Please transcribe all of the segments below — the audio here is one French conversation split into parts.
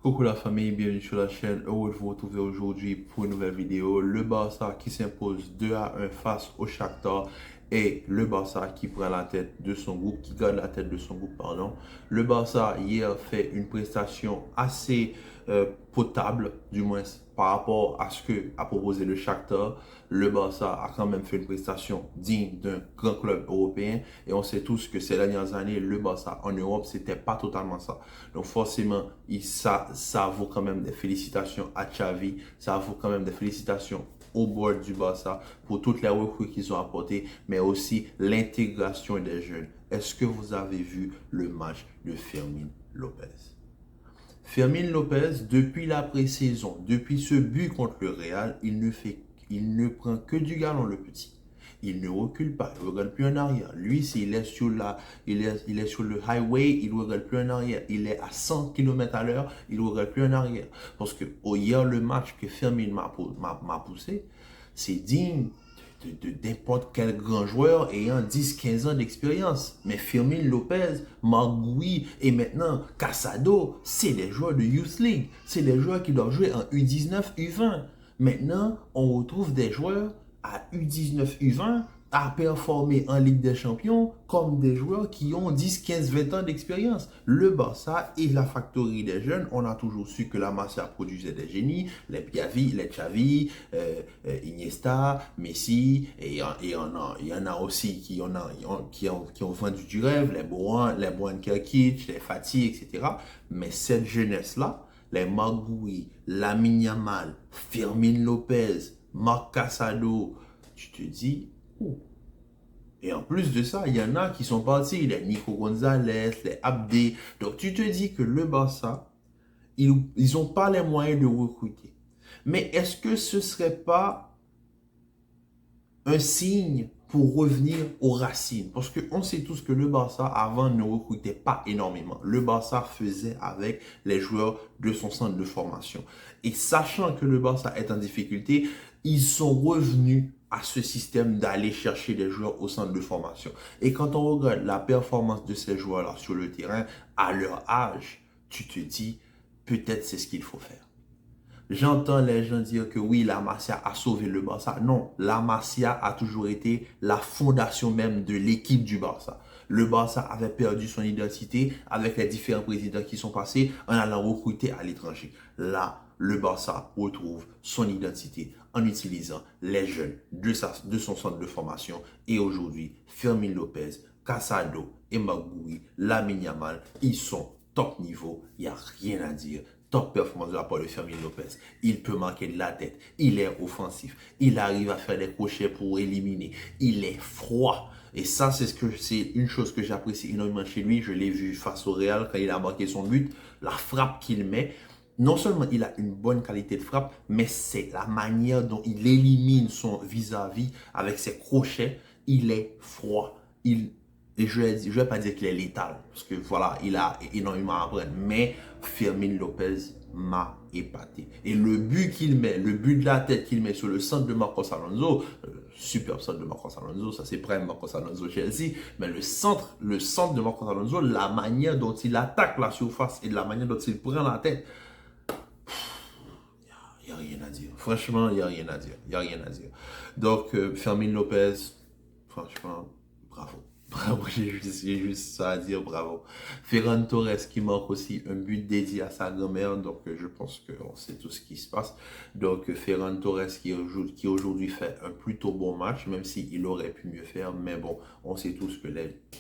Coucou la famille, bienvenue sur la chaîne. Heureux de vous retrouver aujourd'hui pour une nouvelle vidéo. Le Barça qui s'impose 2-1 face au Shakhtar et le Barça qui prend la tête de son groupe, qui garde la tête de son groupe, pardon. Le Barça hier fait une prestation assez potable, du moins par rapport à ce que a proposé le Shakhtar. Le Barça a quand même fait une prestation digne d'un grand club européen et on sait tous que ces dernières années, le Barça en Europe, c'était pas totalement ça. Donc forcément, ça vaut quand même des félicitations à Xavi, ça vaut quand même des félicitations au board du Barça pour toutes les recrues qu'ils ont apportées, mais aussi l'intégration des jeunes. Est-ce que vous avez vu le match de Fermín Lopez? Fermín Lopez, depuis la pré-saison, depuis ce but contre le Real, il ne prend que du galon le petit. Il ne recule pas, il ne regarde plus en arrière. Lui, s'il est sur il est sur le highway, il ne regarde plus en arrière. Il est à 100 km à l'heure, il ne regarde plus en arrière. Parce que hier, le match que Fermín m'a poussé, c'est digne de n'importe quel grand joueur ayant 10-15 ans d'expérience. Mais Fermín Lopez, Margui et maintenant Casado, c'est des joueurs de Youth League. C'est des joueurs qui doivent jouer en U19, U20. Maintenant, on retrouve des joueurs à U19, U20 à performer en Ligue des Champions comme des joueurs qui ont 10, 15, 20 ans d'expérience. Le Barça et la factory des jeunes, on a toujours su que la Masia produisait des génies, les Piavi, les Xavi, Iniesta, Messi, et il y en a aussi qui ont vendu du rêve, les Boran Kirkic, les Fati, etc. Mais cette jeunesse-là, les Margui, Lamine Yamal, Fermín Lopez, Marc Casado, tu te dis, oh. Et en plus de ça, il y en a qui sont partis, les Nico Gonzalez, les Abdé. Donc tu te dis que le Barça, ils n'ont pas les moyens de recruter. Mais est-ce que ce ne serait pas un signe pour revenir aux racines? Parce qu'on sait tous que le Barça, avant, ne recrutait pas énormément. Le Barça faisait avec les joueurs de son centre de formation. Et sachant que le Barça est en difficulté, ils sont revenus à ce système d'aller chercher des joueurs au centre de formation. Et quand on regarde la performance de ces joueurs-là sur le terrain, à leur âge, tu te dis, peut-être c'est ce qu'il faut faire. J'entends les gens dire que oui, la Masia a sauvé le Barça. Non, la Masia a toujours été la fondation même de l'équipe du Barça. Le Barça avait perdu son identité avec les différents présidents qui sont passés en allant recruter à l'étranger. Là, le Barça retrouve son identité en utilisant les jeunes de son centre de formation. Et aujourd'hui, Fermín Lopez, Casado et Magui, Lamine Yamal, ils sont top niveau. Il n'y a rien à dire. Top performance de la part de Fermín Lopez. Il peut marquer de la tête. Il est offensif. Il arrive à faire des crochets pour éliminer. Il est froid. Et ça, c'est une chose que j'apprécie énormément chez lui. Je l'ai vu face au Real quand il a marqué son but. La frappe qu'il met. Non seulement il a une bonne qualité de frappe, mais c'est la manière dont il élimine son vis-à-vis avec ses crochets. Il est froid. Et je ne vais pas dire qu'il est létal, parce que voilà, il a énormément à apprendre. Mais Fermín Lopez m'a épaté. Et le but qu'il met, le but de la tête qu'il met sur le centre de Marcos Alonso, superbe centre de Marcos Alonso, ça c'est prime Marcos Alonso Chelsea, mais le centre de Marcos Alonso, la manière dont il attaque la surface et de la manière dont il prend la tête, il n'y a rien à dire. Franchement, il n'y a rien à dire. Il n'y a rien à dire. Donc, Fermín Lopez, franchement, bravo. Bravo, j'ai juste ça à dire, bravo. Ferran Torres qui marque aussi un but dédié à sa grand-mère, donc je pense qu'on sait tout ce qui se passe. Donc Ferran Torres qui aujourd'hui fait un plutôt bon match, même s'il aurait pu mieux faire, mais bon, on sait tous que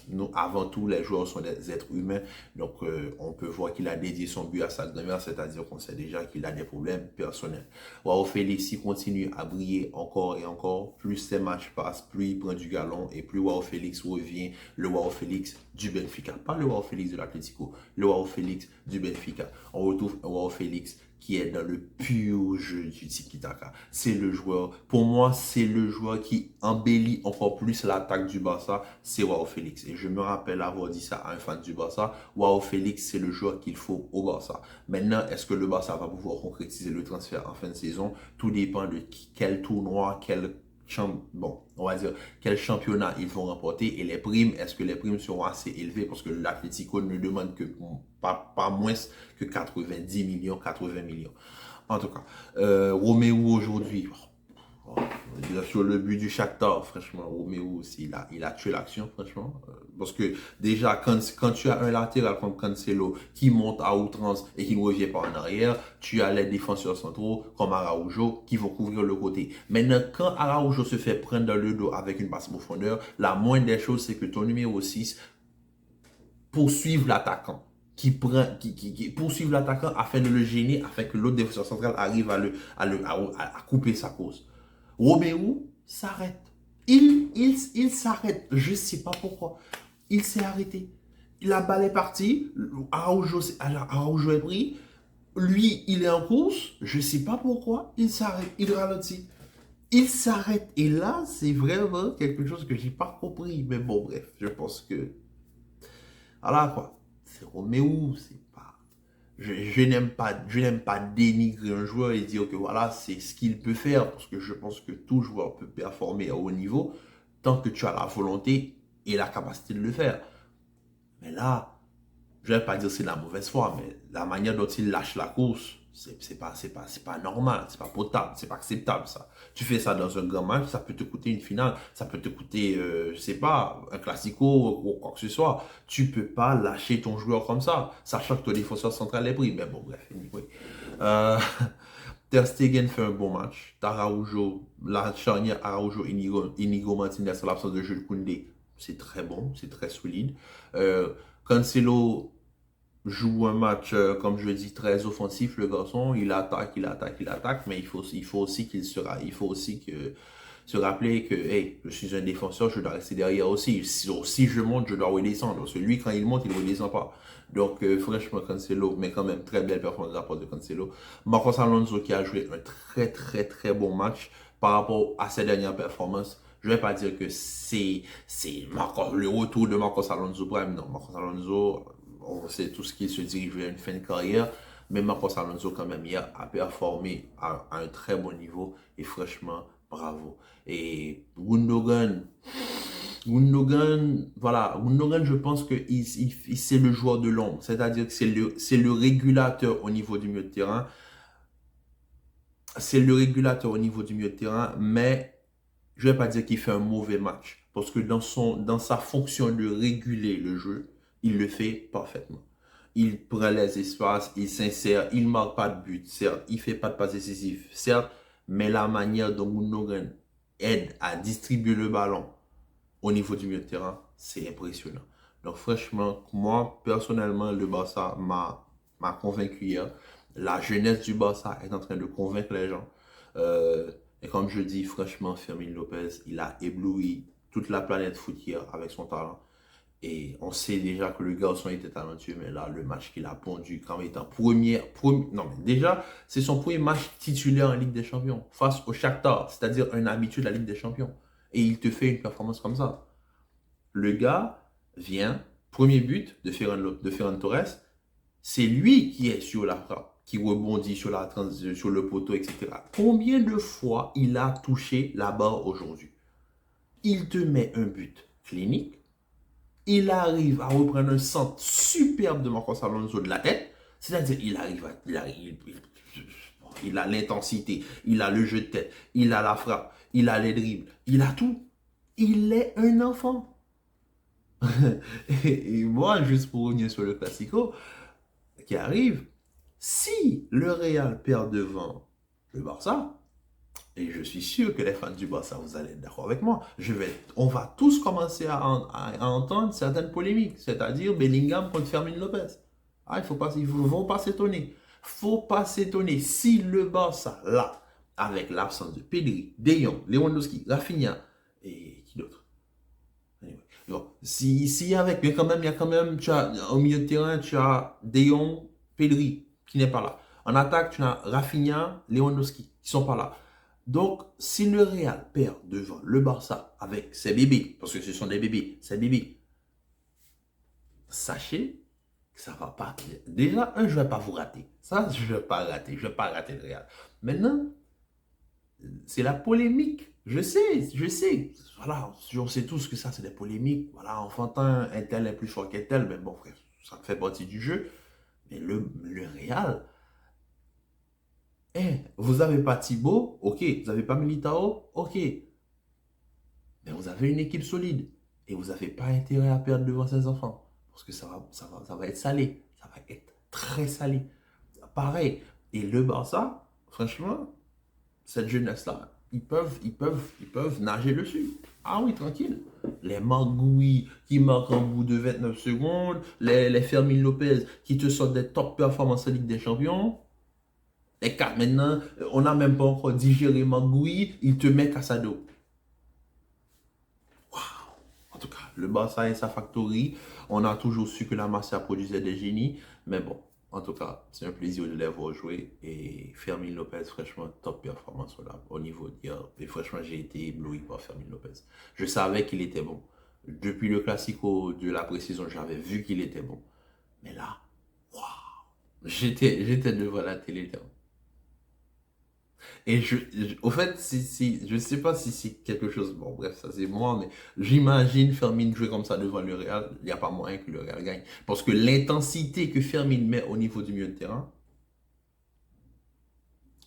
nous, avant tout, les joueurs sont des êtres humains, donc on peut voir qu'il a dédié son but à sa grand-mère, c'est-à-dire qu'on sait déjà qu'il a des problèmes personnels. Wow, Félix, il continue à briller encore et encore, plus ces matchs passent, plus il prend du galon et plus Wow Félix revient le Joao Félix du Benfica. Pas le Joao Félix de l'Atlético, le Joao Félix du Benfica. On retrouve un Joao Félix qui est dans le pur jeu du tiki-taka. C'est le joueur, pour moi, c'est le joueur qui embellit encore plus l'attaque du Barça, c'est Joao Félix. Et je me rappelle avoir dit ça à un fan du Barça, Joao Félix, c'est le joueur qu'il faut au Barça. Maintenant, est-ce que le Barça va pouvoir concrétiser le transfert en fin de saison? Tout dépend de quel tournoi, quel bon, on va dire, quel championnat ils vont remporter et les primes, est-ce que les primes seront assez élevées parce que l'Atlético ne demande que pas moins que 90 millions, 80 millions. En tout cas, Roméo aujourd'hui, sur le but du Shakhtar, franchement, Roméo aussi, il a tué l'action, franchement. Parce que déjà, quand tu as un latéral comme Cancelo qui monte à outrance et qui ne revient pas en arrière, tu as les défenseurs centraux comme Araujo qui vont couvrir le côté. Maintenant, quand Araujo se fait prendre dans le dos avec une passe profondeur, la moindre des choses, c'est que ton numéro 6 poursuive l'attaquant. Qui poursuivent l'attaquant afin de le gêner, afin que l'autre défenseur central arrive à couper sa course. Roméo s'arrête. Il s'arrête. Je ne sais pas pourquoi. Il s'est arrêté. La balle est partie. Araujo est pris. Lui, il est en course. Je ne sais pas pourquoi. Il s'arrête. Il ralentit. Il s'arrête. Et là, c'est vraiment quelque chose que je n'ai pas compris. Mais bon, bref, je pense que... Voilà quoi. C'est Roméo, c'est pas... Je n'aime pas dénigrer un joueur et dire que voilà, c'est ce qu'il peut faire, parce que je pense que tout joueur peut performer à haut niveau tant que tu as la volonté et la capacité de le faire. Mais là, je ne vais pas dire que c'est de la mauvaise foi, mais la manière dont il lâche la course, c'est pas normal, c'est pas potable, c'est pas acceptable ça. Tu fais ça dans un grand match, ça peut te coûter une finale, ça peut te coûter, je sais pas, un classico ou quoi que ce soit. Tu peux pas lâcher ton joueur comme ça, sachant que ton défenseur central est pris. Mais bon, bref, oui. Euh, Ter Stegen fait un bon match. Araujo, la charnière Araujo, Inigo Martinez sur l'absence de Jules Koundé, c'est très bon, c'est très solide. Cancelo joue un match, comme je dis, très offensif, le garçon. Il attaque, mais il faut aussi se rappeler que, hey, je suis un défenseur, je dois rester derrière aussi. Si je monte, je dois redescendre. Parce que lui, quand il monte, il ne redescend pas. Donc, franchement, Cancelo, mais quand même, très belle performance de la part de Cancelo. Marcos Alonso qui a joué un très, très, très bon match par rapport à ses dernières performances. Je ne vais pas dire que c'est le retour de Marcos Alonso Prime. Non, Marcos Alonso, on sait tout ce qui se dirige vers une fin de carrière. Mais Marcos Alonso, quand même, hier, a performé à un très bon niveau. Et franchement, bravo. Et voilà, Gundogan, je pense que c'est le joueur de l'ombre. C'est-à-dire que c'est le régulateur au niveau du milieu de terrain. C'est le régulateur au niveau du milieu de terrain, mais je ne vais pas dire qu'il fait un mauvais match. Parce que dans sa fonction de réguler le jeu, il le fait parfaitement. Il prend les espaces, il s'insère, il ne marque pas de but, certes. Il ne fait pas de passe décisif, certes. Mais la manière dont Gundogan aide à distribuer le ballon au niveau du milieu de terrain, c'est impressionnant. Donc franchement, moi, personnellement, le Barça m'a convaincu hier. La jeunesse du Barça est en train de convaincre les gens. Et comme je dis, franchement, Fermin Lopez, il a ébloui toute la planète foot hier avec son talent. Et on sait déjà que le garçon était talentueux, mais là, le match qu'il a pondu quand il est en non, mais déjà, c'est son premier match titulaire en Ligue des Champions, face au Shakhtar, c'est-à-dire un habitué de la Ligue des Champions. Et il te fait une performance comme ça. Le gars vient, premier but de Ferran Torres, c'est lui qui est sur la frappe, qui rebondit sur le poteau, etc. Combien de fois il a touché la barre aujourd'hui? Il te met un but clinique. Il arrive à reprendre un centre superbe de Marcos Alonso de la tête. C'est-à-dire, il a l'intensité, il a le jeu de tête, il a la frappe, il a les dribbles, il a tout. Il est un enfant. Et moi, juste pour revenir sur le Classico qui arrive, si le Real perd devant le Barça, et je suis sûr que les fans du Barça, vous allez être d'accord avec moi, on va tous commencer à entendre certaines polémiques, c'est-à-dire Bellingham contre Fermin Lopez. Ah, il faut pas s'étonner. Faut pas s'étonner si le Barça, là, avec l'absence de Pedri, De Jong, Lewandowski, Rafinha, et qui d'autre? Anyway. Donc, mais quand même, au milieu de terrain, tu as De Jong, Pedri, qui n'est pas là. En attaque, tu as Rafinha, Lewandowski, qui sont pas là. Donc, si le Real perd devant le Barça avec ses bébés, parce que ce sont des bébés, ses bébés, sachez que ça va pas. Déjà, je ne vais pas vous rater. Ça, je ne vais pas rater. Je ne vais pas rater le Real. Maintenant, c'est la polémique. Je sais. Voilà, on sait tous que ça, c'est des polémiques. Voilà, enfantin, un tel est plus fort qu'un tel. Mais bon, frère, ça fait partie du jeu. Mais le Real, vous avez pas Thibaut, ok. Vous avez pas Militao, ok. Mais vous avez une équipe solide. Et vous n'avez pas intérêt à perdre devant ces enfants. Parce que ça va être salé. Ça va être très salé. Pareil. Et le Barça, franchement, cette jeunesse-là, ils peuvent nager dessus. Ah oui, tranquille. Les Magouilles qui marquent en bout de 29 secondes, les Fermin Lopez qui te sortent des top performances en Ligue des Champions. Les quatre maintenant, on n'a même pas encore digéré Magouille, il te met Casado. En tout cas, le Barça et sa factory, on a toujours su que la Masia produisait des génies, mais bon, en tout cas, c'est un plaisir de les voir jouer. Et Fermin Lopez, franchement, top performance là, au niveau d'hier. Et franchement, j'ai été ébloui par Fermin Lopez. Je savais qu'il était bon. Depuis le Classico de la précision, j'avais vu qu'il était bon. Mais là, waouh, j'étais devant la télé. Et au fait, je sais pas si c'est quelque chose, bon bref, ça c'est moi, mais j'imagine Fermin jouer comme ça devant le Real, il n'y a pas moyen que le Real gagne. Parce que l'intensité que Fermin met au niveau du milieu de terrain,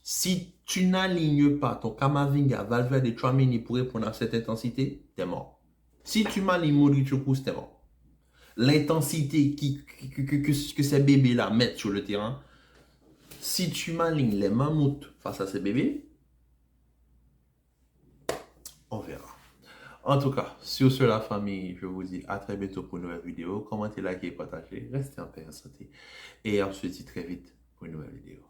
si tu n'alignes pas ton Camavinga, Valverde et Tchouaméni pour répondre à cette intensité, t'es mort. Si tu m'alignes Modric ou Kroos, t'es mort. L'intensité que ces bébés-là mettent sur le terrain, si tu m'alignes les mammouths face à ces bébés, on verra. En tout cas, sur ce, la famille, je vous dis à très bientôt pour une nouvelle vidéo. Commentez, likez, partagez. Restez en paix et en santé. Et on se dit très vite pour une nouvelle vidéo.